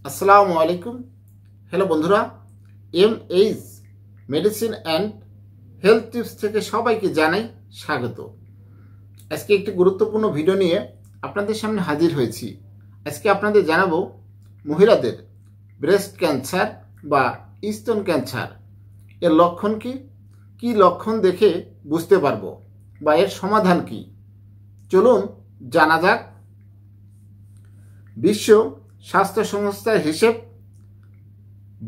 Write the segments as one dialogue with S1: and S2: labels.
S1: আসসালামু আলাইকুম। হ্যালো বন্ধুরা, MH medicine and health tips থেকে সবাইকে জানাই স্বাগত। আজকে একটি গুরুত্বপূর্ণ ভিডিও নিয়ে আপনাদের সামনে হাজির হয়েছি। আজকে আপনাদের জানাবো মহিলাদের ব্রেস্ট ক্যান্সার বা স্তন ক্যান্সার এর লক্ষণ কি, কি লক্ষণ দেখে বুঝতে পারবো বা এর সমাধান কি। চলুন জানা যাক। বিশ্ব স্বাস্থ্য সংস্থার হিসেব,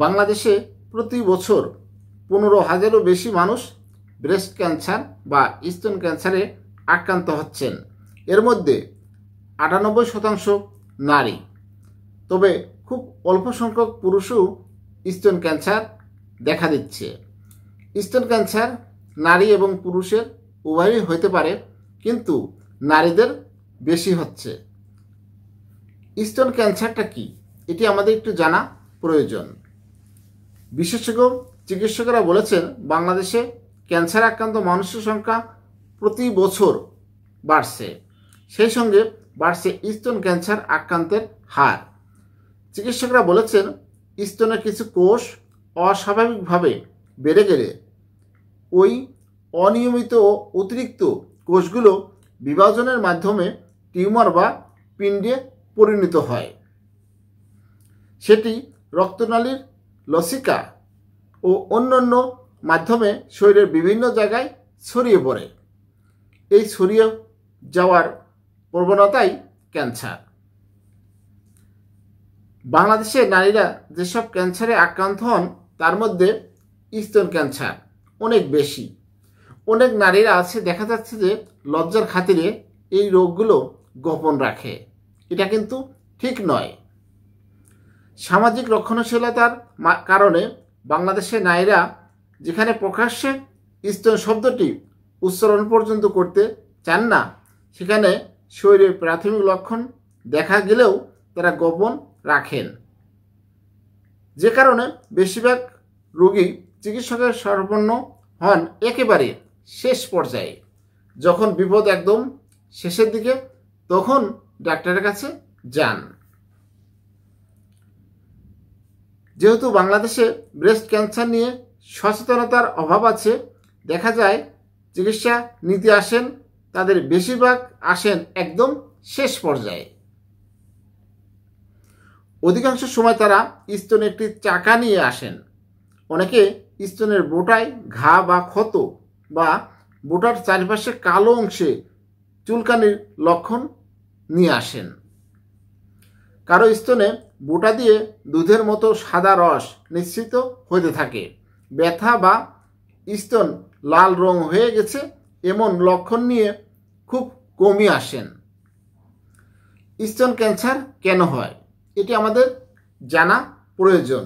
S1: বাংলাদেশে প্রতি বছর 15,000-এরও বেশি মানুষ ব্রেস্ট ক্যান্সার বা স্তন ক্যান্সারে আক্রান্ত হচ্ছেন। এর মধ্যে 98% নারী। তবে খুব অল্প সংখ্যক পুরুষও স্তন ক্যান্সার দেখা দিচ্ছে। স্তন ক্যান্সার নারী এবং পুরুষের উভয়ই হতে পারে, কিন্তু নারীদের বেশি হচ্ছে। স্তন ক্যান্সারটা কি, এটি আমাদের একটু জানা প্রয়োজন। বিশেষজ্ঞ চিকিৎসকেরা বলেছেন, বাংলাদেশে ক্যান্সার আক্রান্ত মানুষের সংখ্যা প্রতি বছর বাড়ছে, সেই সঙ্গে বাড়ছে স্তন ক্যান্সার আক্রান্তের হার। চিকিৎসকরা বলেছেন, স্তনের কিছু কোষ অস্বাভাবিকভাবে বেড়ে গেলে ওই অনিয়মিত ও অতিরিক্ত কোষগুলো বিভাজনের মাধ্যমে টিউমার বা পিণ্ডে পরিণত হয়। সেটি রক্তনালীর লসিকা ও অন্যান্য মাধ্যমে শরীরের বিভিন্ন জায়গায় ছড়িয়ে পড়ে। এই ছড়িয়ে যাওয়ার প্রবণতাই ক্যান্সার। বাংলাদেশের নারীরা যেসব ক্যান্সারে আক্রান্ত হন, তার মধ্যে স্তন ক্যান্সার অনেক বেশি। অনেক নারীরা আছে, দেখা যাচ্ছে যে লজ্জার খাতিরে এই রোগগুলো গোপন রাখে। এটা কিন্তু ঠিক নয়। সামাজিক রক্ষণশীলতার কারণে বাংলাদেশের নারীরা যেখানে প্রকাশ্যে স্তন শব্দটি উচ্চারণ পর্যন্ত করতে চান না, সেখানে শরীরের প্রাথমিক লক্ষণ দেখা গেলেও তারা গোপন রাখেন। যে কারণে বেশিরভাগ রোগী চিকিৎসকের শরণাপন্ন হন একেবারে শেষ পর্যায়ে। যখন বিপদ একদম শেষের দিকে, তখন ডাক্তারের কাছে যান। যেহেতু বাংলাদেশে ব্রেস্ট ক্যান্সার নিয়ে সচেতনতার অভাব আছে, দেখা যায় চিকিৎসা নিতে আসেন তাদের বেশিরভাগ আসেন একদম শেষ পর্যায়ে। অধিকাংশ সময় তারা স্তনে একটি চাকা নিয়ে আসেন। অনেকে স্তনের বোটায় ঘা বা ক্ষত বা বোটার চারপাশে কালো অংশে চুলকানির লক্ষণ নিয়ে আসেন। কারো স্তনে বোটা দিয়ে দুধের মতো সাদা রস নিঃসৃত হতে থাকে। ব্যথা বা স্তন লাল রং হয়ে গেছে এমন লক্ষণ নিয়ে খুব কমই আসেন। স্তন ক্যান্সার কেন হয়, এটি আমাদের জানা প্রয়োজন।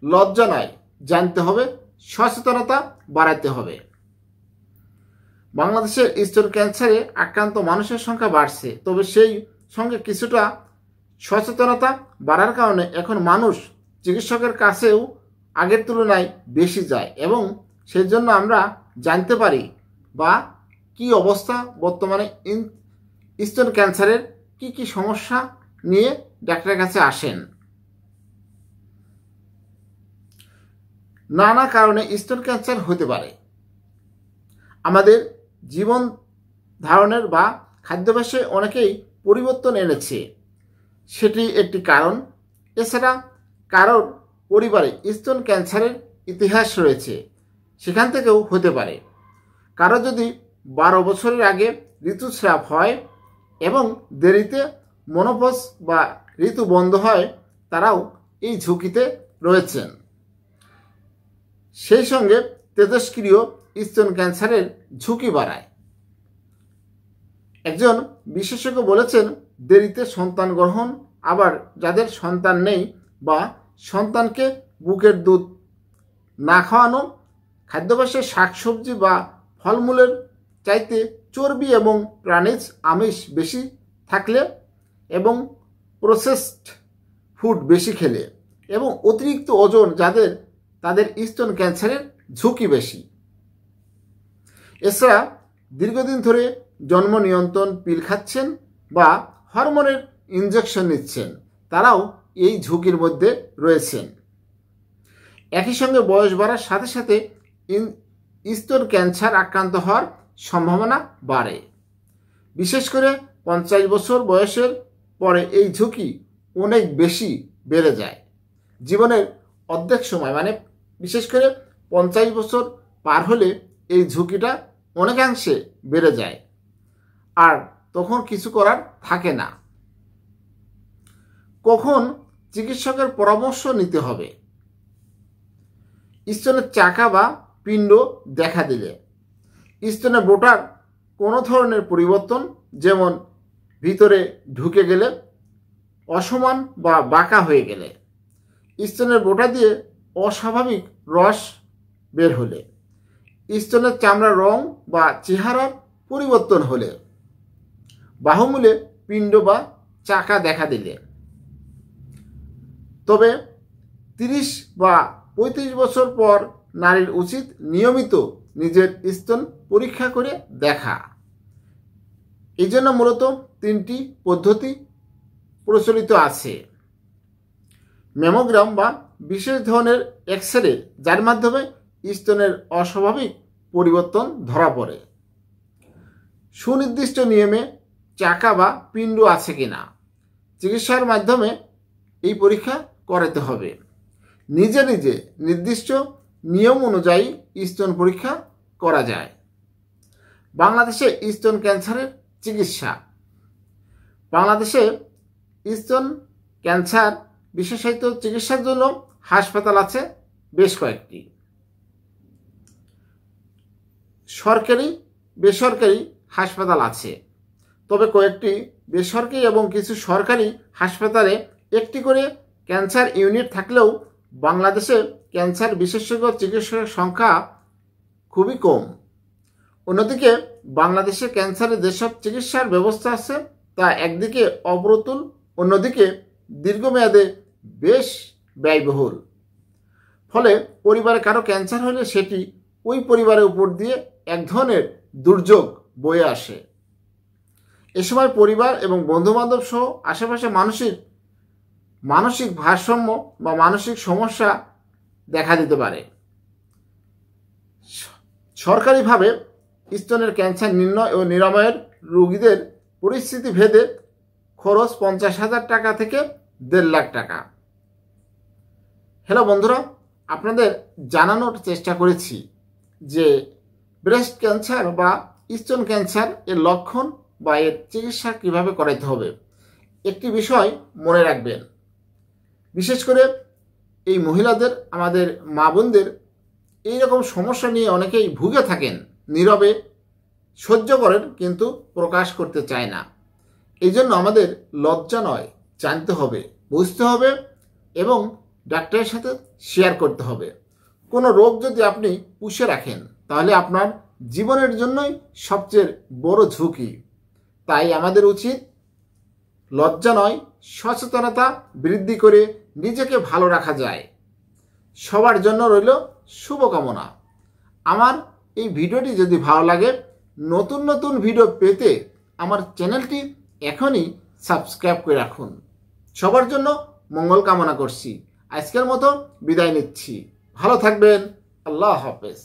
S1: লজ্জা নয়, জানতে হবে, সচেতনতা বাড়াতে হবে। বাংলাদেশের স্তন ক্যান্সারে আক্রান্ত মানুষের সংখ্যা বাড়ছে, তবে সেই সঙ্গে কিছুটা সচেতনতা বাড়ার কারণে এখন মানুষ চিকিৎসকের কাছেও আগের তুলনায় বেশি যায় এবং সেই জন্য আমরা জানতে পারি বা কি অবস্থা বর্তমানে স্তন ক্যান্সারের কি কি সমস্যা নিয়ে ডাক্তারের কাছে আসেন। নানা কারণে স্তন ক্যান্সার হতে পারে। আমাদের জীবন ধারণের বা খাদ্যাভ্যাসে অনেকেই পরিবর্তন এনেছে, সেটি একটি কারণ। এছাড়া কারোর পরিবারে স্তন ক্যান্সারের ইতিহাস রয়েছে, সেখান থেকেও হতে পারে। কারো যদি 12 বছরের আগে ঋতুস্রাব হয় এবং দেরিতে মেনোপজ বা ঋতু বন্ধ হয়, তারাও এই ঝুঁকিতে রয়েছেন। সেই সঙ্গে তেজস্ক্রিয় স্তন ক্যান্সারের ঝুঁকি বাড়ায়। একজন বিশেষজ্ঞ বলেছেন, দেরিতে সন্তান গ্রহণ, আবার যাদের সন্তান নেই বা সন্তানকে বুকের দুধ না খাওয়ানো, খাদ্যাভ্যাসে শাকসবজি বা ফলমূলের চাইতে চর্বি এবং প্রাণীজ আমিষ বেশি থাকলে এবং প্রসেসড ফুড বেশি খেলে এবং অতিরিক্ত ওজন যাদের, তাদের স্তন ক্যান্সারের ঝুঁকি বেশি। এছাড়া দীর্ঘদিন ধরে জন্ম নিয়ন্ত্রণ পিল খাচ্ছেন বা হরমোনের ইনজেকশন নিচ্ছেন, তারাও এই ঝুঁকির মধ্যে রয়েছেন। একই সঙ্গে বয়স বাড়ার সাথে সাথে স্তন ক্যান্সার আক্রান্ত হওয়ার সম্ভাবনা বাড়ে। বিশেষ করে 50 বছর বয়সের পরে এই ঝুঁকি অনেক বেশি বেড়ে যায়। জীবনের অর্ধেক সময় মানে বিশেষ করে 50 বছর পার হলে এই ঝুঁকিটা অনেকাংশে বেড়ে যায়, আর তখন কিছু করার থাকে না। কখন চিকিৎসকের পরামর্শ নিতে হবে? স্তনের চাকা বা পিণ্ড দেখা দিলে, স্তনে বোটার কোনো ধরনের পরিবর্তন, যেমন ভিতরে ঢুকে গেলে, অসমান বা বাঁকা হয়ে গেলে, স্তনের বোটা দিয়ে অস্বাভাবিক রস বের হলে, স্তনের চামড়ার রং বা চেহারার পরিবর্তন হলে, বাহুমূলে পিণ্ড বা চাকা দেখা দিলে। তবে 30 বা 35 বছর পর নারীর উচিত নিয়মিত নিজের স্তন পরীক্ষা করে দেখা। এই জন্য মূলত 3টি পদ্ধতি প্রচলিত আছে। ম্যামোগ্রাম বা বিশেষ ধরনের এক্স-রে, যার মাধ্যমে স্তনের অস্বাভাবিক পরিবর্তন ধরা পড়ে। সুনির্দিষ্ট নিয়মে চাকা বা পিণ্ড আছে কিনা, চিকিৎসার মাধ্যমে এই পরীক্ষা করাতে হবে। নিজে নিজে নির্দিষ্ট নিয়ম অনুযায়ী স্তন পরীক্ষা করা যায়। বাংলাদেশে স্তন ক্যান্সারের চিকিৎসা। বাংলাদেশে স্তন ক্যান্সার বিশেষায়িত চিকিৎসার জন্য হাসপাতাল আছে বেশ কয়েকটি। সরকারি বেসরকারি হাসপাতাল আছে, তবে কয়েকটি বেসরকারি এবং কিছু সরকারি হাসপাতালে একটি করে ক্যান্সার ইউনিট থাকলেও বাংলাদেশে ক্যান্সার বিশেষজ্ঞ চিকিৎসকের সংখ্যা খুবই কম। অন্যদিকে বাংলাদেশে ক্যান্সারের যেসব চিকিৎসার ব্যবস্থা আছে তা একদিকে অপ্রতুল, অন্যদিকে দীর্ঘমেয়াদে বেশ ব্যয়বহুল। ফলে পরিবারে কারো ক্যান্সার হলে সেটি ওই পরিবারের উপর দিয়ে এক ধরনের দুর্যোগ বয়ে আসে। এ সময় পরিবার এবং বন্ধুবান্ধব সহ আশেপাশে মানসিক ভারসাম্য বা মানসিক সমস্যা দেখা দিতে পারে। সরকারিভাবে স্তনের ক্যান্সার নির্ণয় ও নিরাময়ের রোগীদের পরিস্থিতি ভেদে খরচ 50,000 টাকা থেকে 1.5 লাখ টাকা। হ্যালো বন্ধুরা, আপনাদের জানানোর চেষ্টা করেছি যে ব্রেস্ট ক্যান্সার বা স্তন ক্যান্সার এর লক্ষণ বা এর চিকিৎসা কিভাবে করাতে হবে। একটি বিষয় মনে রাখবেন, বিশেষ করে এই মহিলাদের, আমাদের মা বোনদের এইরকম সমস্যা নিয়ে অনেকেই ভুগে থাকেন, নীরবে সহ্য করেন কিন্তু প্রকাশ করতে চায় না। এই জন্য আমাদের লজ্জা নয়, জানতে হবে, বুঝতে হবে এবং ডাক্তারের সাথে শেয়ার করতে হবে। কোনো রোগ যদি আপনি পুষে রাখেন তাহলে আপনার জীবনের জন্যই সবচেয়ে বড় ঝুঁকি। তাই আমাদের উচিত লজ্জা নয়, সচেতনতা বৃদ্ধি করে নিজেকে ভালো রাখা যায়। সবার জন্য রইল শুভকামনা। আমার এই ভিডিওটি যদি ভালো লাগে, নতুন নতুন ভিডিও পেতে আমার চ্যানেলটি এখনই সাবস্ক্রাইব করে রাখুন। সবার জন্য মঙ্গল কামনা করছি। আজকের মতো বিদায় নিচ্ছি। ভালো থাকবেন। আল্লাহ হাফেজ।